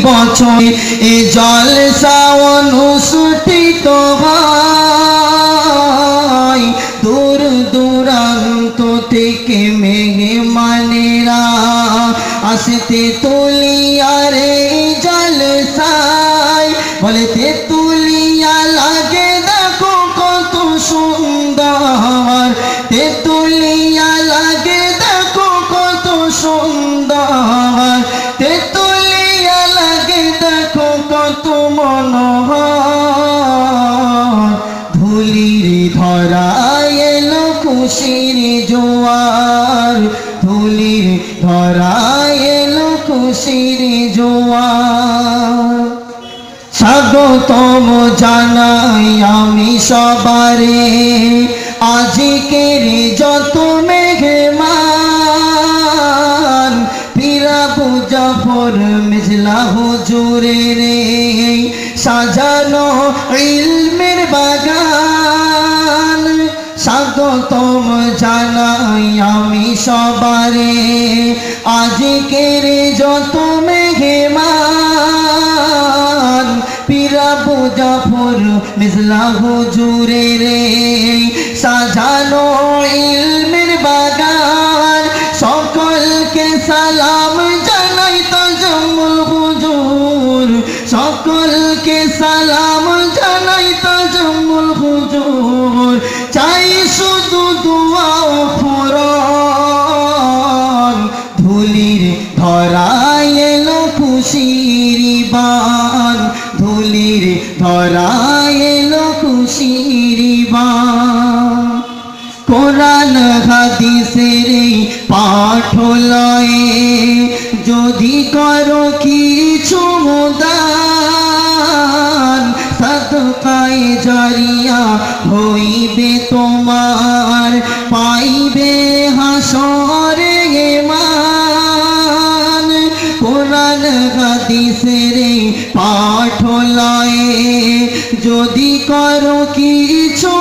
বছর এ জলসা অনুষ্ঠিত হয়। দূর দূরান্ত থেকে মেহমানেরা আসতে তুলিয়ার এই জলসায়। বলে তেতুলিয়া লাগে দেখো কত সুন্দর, তেতুলিয়া লাগে দেখো কত সুন্দর, তেতুলিয়া লাগে দেখো কত মনোহর। ধুলির ধরায় এলো খুশির জোয়ার, ধুলির ধরায় এলো খুশির জোয়ার। স্বাগতম জানাই আমি সবারে আজকের যত মেহমান। পীর আবু জাফর মিজলা হুজুরের সাজানো ইলমের বাগান। স্বাগতম জানাই আমি সবারে আজকের যত মেহমান। পীর আবু জাফর মিজলা হুজুরের সাজানো ইলমের বাগান। সকলকে সালাম জানাই তাজমুল হুজুর, সকলকে সালাম জানাই তাজমুল হুজুর। চাই শুধু দোয়া ও ফুরন, ধুলির ধরায় এলো খুশির বান, ধুলির ধরায় এলো খুশির বান। কোরআন হাদিসের পাঠ লয়ে যদি করো কিছু দান, সাদকায়ে জারিয়া হইবে তোমার, পাইবে হাসরে মান। কোরআন হাদিসের পাঠ লয়ে যদি করো কিছু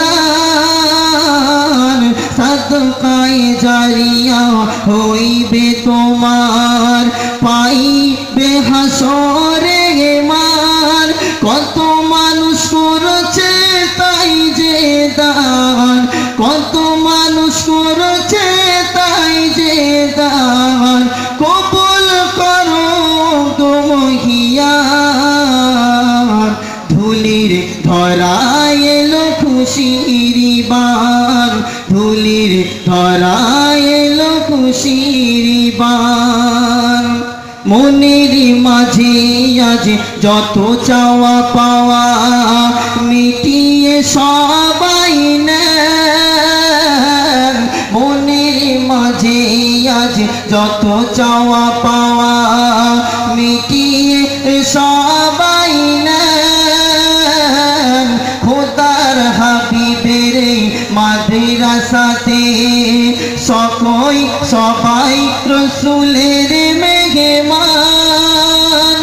দান, সাদকায়ে জারিয়া হইবে তোমার, পাইবে হাসরে মান। কত মানুষ করেছে তাই যে দান, কত মানুষ করেছে তাই যে দান। কবুল করো তুমহিয়ার, ধুলির ধরায় এলো খুশির বান, ধুলির ধরায় এলো খুশির বান। মনের মাঝে আজ যত চাওয়া পাওয়া মিটিয়ে সবাই নেন। মনের মাঝে আজ যত চাওয়া পাওয়া মিটিয়ে সবাই নেন। খোদার হাবিবের মাদ্রাসাতে সবাই রসুলের মেহমান।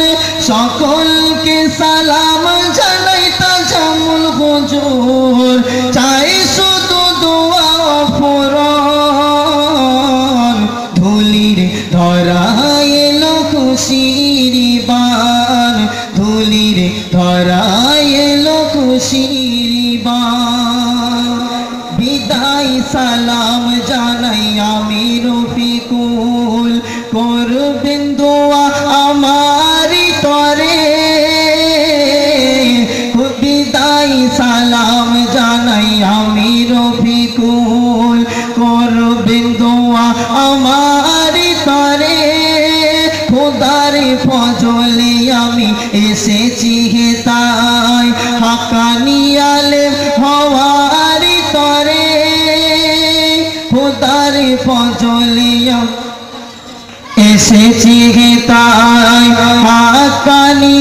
সকলকে সালাম জানাই তাজমুল হুজুর, চাই শুধু দোয়া ফুরন, ধুলির ধরায় এলো খুশির বান, ধুলির ধরায় এলো খুশির বান। বিদায় সালাম জানাই আমি রফিকুল, করবেন দোয়া আমারি তরে। বিদায় সালাম জানাই আমি রফিকুল, করবেন দোয়া আমারি তরে। খোদার ফজলে আমি এসেছি হেতায়, হাক্কানি আলেম হওয়ার তরে। খোদার ফজলে এসেছি হেতায়, হাক্কানি